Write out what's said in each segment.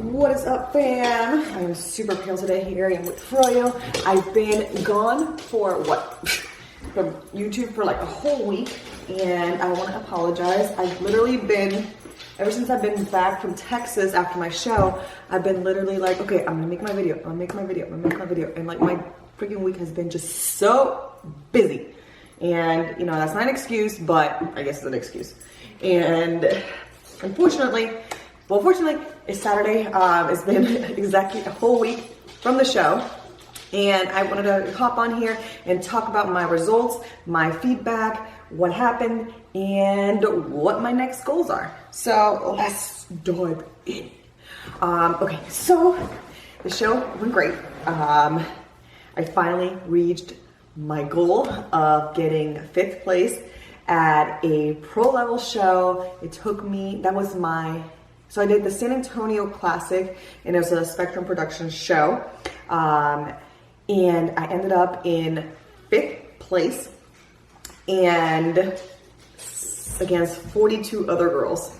What is up, fam? I'm super pale today. Here I am with Froyo. I've been gone for what? From YouTube for like a whole week, and I want to apologize. I've literally been, ever since I've been back from Texas after my show, I've been literally like, okay, I'm gonna make my video, I'm gonna make my video, I'm gonna make my video, and like my freaking week has been just so busy. And you know, that's not an excuse, but I guess it's an excuse. And unfortunately, well, fortunately, it's Saturday. It's been exactly a whole week from the show. And I wanted to hop on here and talk about my results, my feedback, what happened, and what my next goals are. So let's dive in. Okay, so the show went great. I finally reached my goal of getting 5th place at a pro level show. It took me, so I did the San Antonio Classic, and it was a Spectrum Productions show. And I ended up in 5th place and against 42 other girls.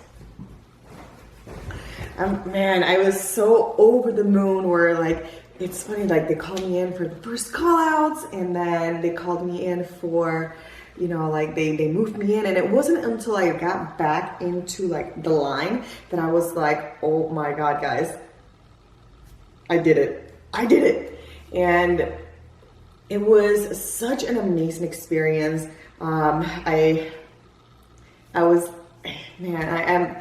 Man, I was so over the moon where like, it's funny, like they called me in for the first call outs, and then they called me in for, you know, like they moved me in, and it wasn't until I got back into like the line that I was like, oh my God, guys, I did it. I did it. And it was such an amazing experience. I was, man, I am,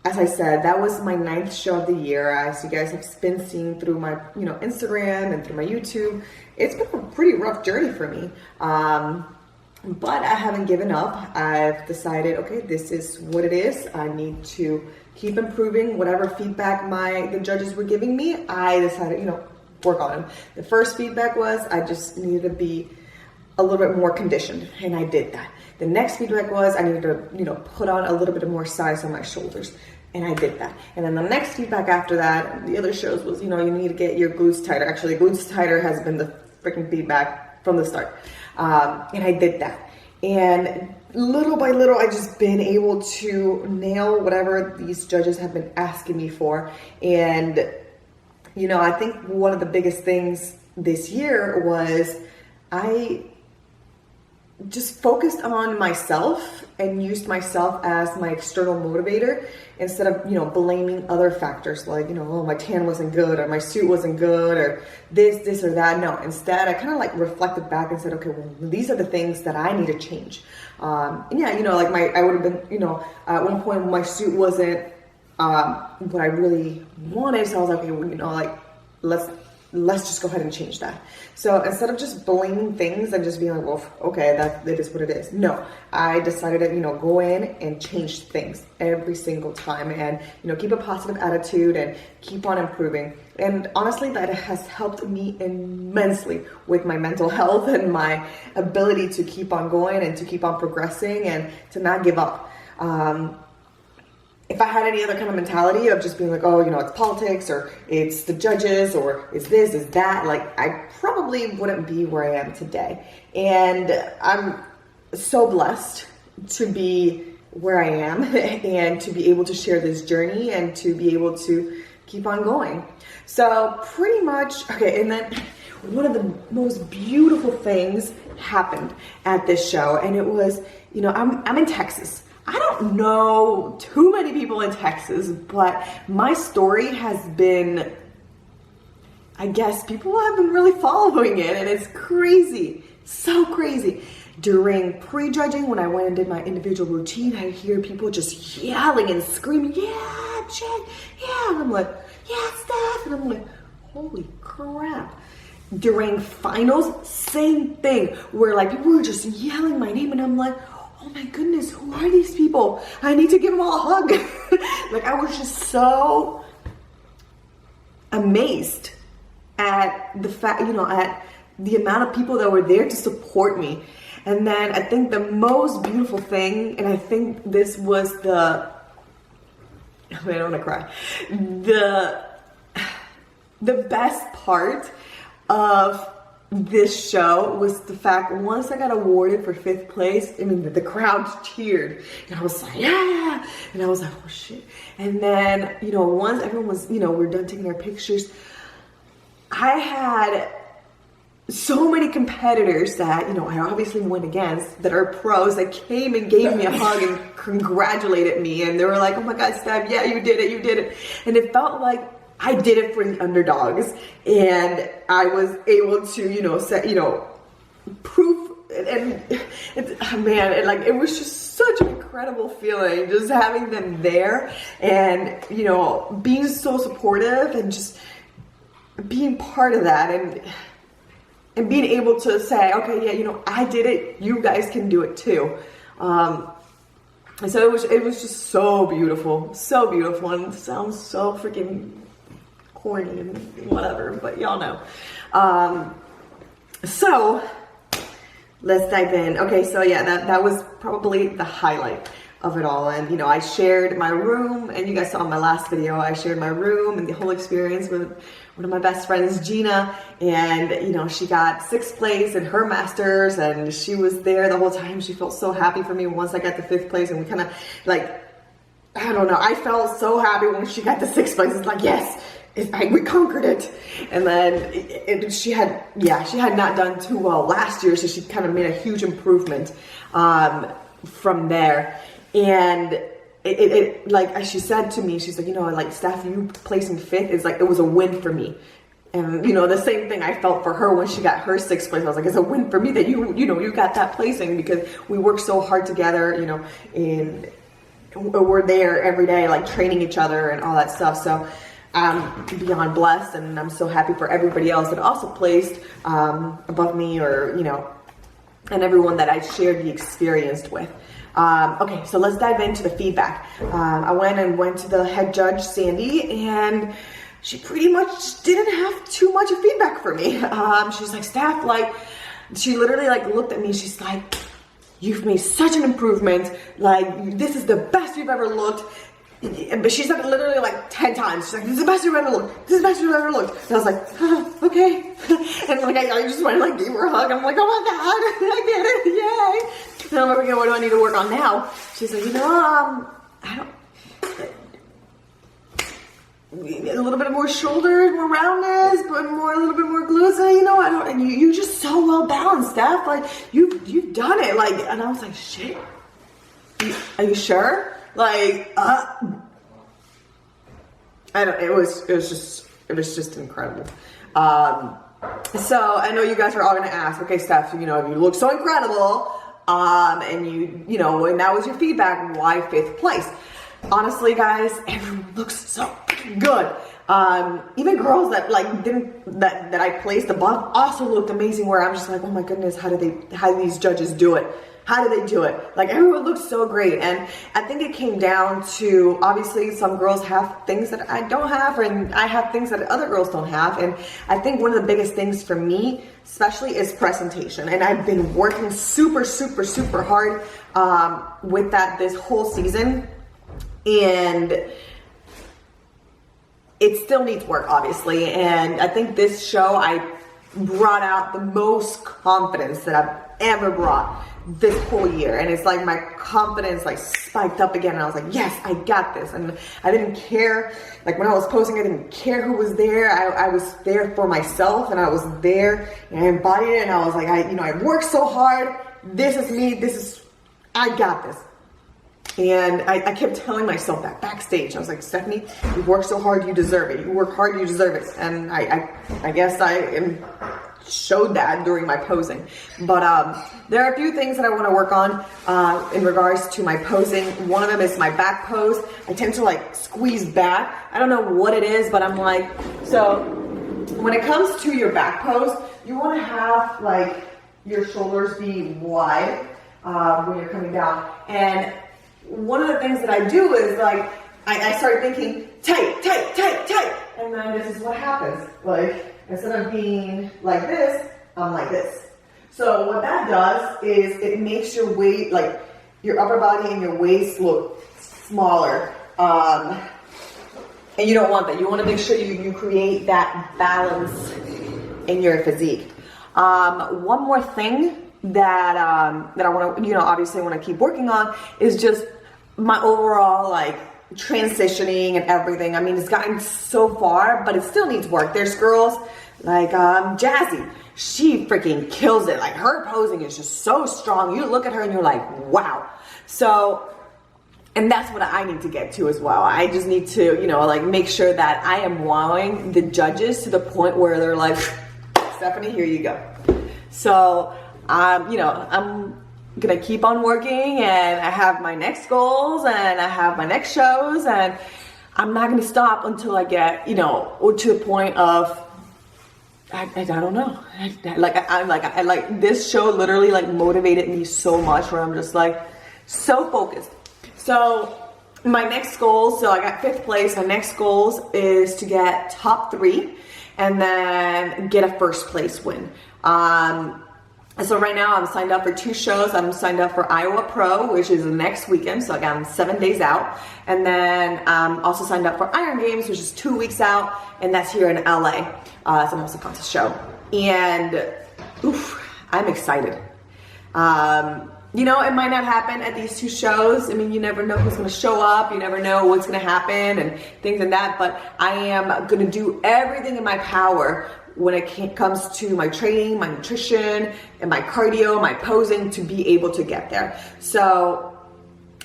as I said, that was my 9th show of the year. As you guys have been seeing through my, you know, Instagram and through my YouTube, it's been a pretty rough journey for me. But I haven't given up. I've decided, okay, this is what it is. I need to keep improving whatever feedback the judges were giving me. I decided, you know, work on them. The first feedback was I just needed to be a little bit more conditioned, and I did that. The next feedback was I needed to, you know, put on a little bit more size on my shoulders, and I did that. And then the next feedback after that, the other shows was, you know, you need to get your glutes tighter. Actually, glutes tighter has been the freaking feedback from the start. And I did that. And little by little, I just been able to nail whatever these judges have been asking me for. And, you know, I think one of the biggest things this year was I just focused on myself and used myself as my external motivator instead of, you know, blaming other factors like, you know, oh, my tan wasn't good, or my suit wasn't good, or this or that. No, instead I kind of like reflected back and said, okay, well, these are the things that I need to change. And yeah, you know, like I would have been, you know, at one point my suit wasn't what I really wanted. So I was like, okay, well, you know, like let's just go ahead and change that. So instead of just blaming things and just being like, well, okay, that is what it is. No, I decided to, you know, go in and change things every single time, and, you know, keep a positive attitude and keep on improving. And honestly, that has helped me immensely with my mental health and my ability to keep on going and to keep on progressing and to not give up. If I had any other kind of mentality of just being like, oh, you know, it's politics, or it's the judges, or it's this, it's that, like, I probably wouldn't be where I am today. And I'm so blessed to be where I am and to be able to share this journey and to be able to keep on going. So pretty much, okay, and then one of the most beautiful things happened at this show, and it was, you know, I'm in Texas. I don't know too many people in Texas, but my story has been, I guess people have been really following it, and it's crazy, so crazy. During pre-judging, when I went and did my individual routine, I hear people just yelling and screaming, yeah, Jen, yeah, and I'm like, yeah, Steph, and I'm like, holy crap. During finals, same thing, where like people were just yelling my name, and I'm like, oh my goodness, who are these people? I need to give them all a hug. Like, I was just so amazed at the fact, you know, at the amount of people that were there to support me. And then I think the most beautiful thing, and I think this was I don't want to cry. The best part of this show was the fact, once I got awarded for 5th place, I mean, the crowd cheered, and I was like, yeah, and I was like, oh shit. And then, you know, once everyone was, you know, we're done taking our pictures, I had so many competitors that, you know, I obviously went against, that are pros, that came and gave me a hug and congratulated me, and they were like, oh my God, Steph, yeah, you did it, and it felt like I did it for the underdogs, and I was able to, you know, set, you know, proof, and man, it was just such an incredible feeling, just having them there, and, you know, being so supportive, and just being part of that, and being able to say, okay, yeah, you know, I did it, you guys can do it too. And so it was just so beautiful, and it sounds so freaking corny and whatever, but y'all know. So let's dive in. Okay, so yeah, that was probably the highlight of it all. And you know, I shared my room, and you guys saw in my last video, I shared my room and the whole experience with one of my best friends, Gina, and you know, she got 6th place in her masters, and she was there the whole time. She felt so happy for me once I got to 5th place, and we kind of like, I don't know, I felt so happy when she got to 6th place. It's like, yes, we conquered it. And then she had not done too well last year, so she kind of made a huge improvement from there. And it like, as she said to me, she's like, you know, like, Steph, you placing 5th is like, it was a win for me. And you know, the same thing I felt for her when she got her 6th place. I was like, it's a win for me that you know, you got that placing, because we worked so hard together, you know, and we're there every day, like training each other and all that stuff. So I'm beyond blessed, and I'm so happy for everybody else that also placed above me, or, you know, and everyone that I shared the experience with. Okay, so let's dive into the feedback. I went to the head judge, Sandy, and she pretty much didn't have too much of feedback for me. She's like, Steph, like, she literally like looked at me, she's like, you've made such an improvement, like, this is the best you've ever looked. But she said it literally like 10 times. She's like, this is the best you've ever looked. This is the best you've ever looked. And I was like, oh, okay. And like, I just went and like gave her a hug. I'm like, oh my God, I get it, yay. And I'm like, okay, what do I need to work on now? She's like, you know, a little bit more shoulders, more roundness, but a little bit more glutes. You know, and you're just so well balanced, Steph. Like, you've done it. Like, and I was like, shit. Are you sure? Like, it was just incredible. So I know you guys are all gonna ask, okay, Steph, you know, you look so incredible, and you know, and that was your feedback, why 5th place? Honestly, guys, everyone looks so good. Even girls that like that I placed above also looked amazing, where I'm just like, oh my goodness, how do these judges do it? How do they do it? Like, everyone looks so great. And I think it came down to, obviously, some girls have things that I don't have, and I have things that other girls don't have. And I think one of the biggest things for me, especially, is presentation. And I've been working super, super, super hard with that this whole season. And it still needs work, obviously. And I think this show, I brought out the most confidence that I've ever brought this whole year, and it's like my confidence like spiked up again, and I was like, yes, I got this. And I didn't care, like when I was posting, I didn't care who was there. I was there for myself, and I was there, and I embodied it, and I was like, I worked so hard, this is me, I got this. And I kept telling myself that backstage. I was like, Stephanie, you worked so hard, you deserve it. You work hard, you deserve it. And I guess I showed that during my posing. But there are a few things that I want to work on in regards to my posing. One of them is my back pose. I tend to like squeeze back. I don't know what it is, but I'm like, so when it comes to your back pose, you want to have like your shoulders be wide when you're coming down. And one of the things that I do is like, I start thinking tight, tight, tight, tight. And then this is what happens. Like, instead of being like this, I'm like this. So what that does is it makes your weight, like your upper body and your waist look smaller. And you don't want that. You want to make sure you create that balance in your physique. One more thing that I want to, obviously want to keep working on is just my overall like transitioning and everything. I mean, it's gotten so far, but it still needs work. There's girls like Jazzy. She freaking kills it. Like, her posing is just so strong. You look at her and you're like, wow. So, and that's what I need to get to as well. I just need to, like make sure that I am wowing the judges to the point where they're like, Stephanie, here you go. So, I'm gonna keep on working, and I have my next goals and I have my next shows, and I'm not gonna stop until I get, or to the point of, I don't know. I this show literally like motivated me so much, where I'm just like so focused. So my next goal, so I got 5th place. My next goals is to get top 3 and then get a 1st place win. So right now I'm signed up for 2 shows. I'm signed up for Iowa Pro, which is the next weekend. So again, I'm 7 days out. And then also signed up for Iron Games, which is 2 weeks out. And that's here in LA. It's a muscle contest show. And I'm excited. It might not happen at these 2 shows. I mean, you never know who's gonna show up. You never know what's gonna happen and things like that. But I am gonna do everything in my power when it comes to my training, my nutrition, and my cardio, my posing, to be able to get there. So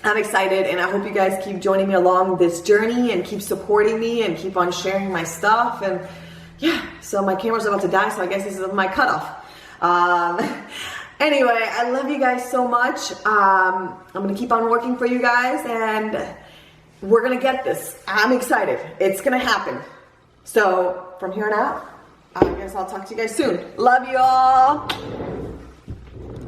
I'm excited, and I hope you guys keep joining me along this journey and keep supporting me and keep on sharing my stuff. And yeah, so my camera's about to die, so I guess this is my cutoff. Anyway, I love you guys so much. I'm gonna keep on working for you guys, and we're gonna get this. I'm excited. It's gonna happen. So from here on out, I guess I'll talk to you guys soon. Love you all.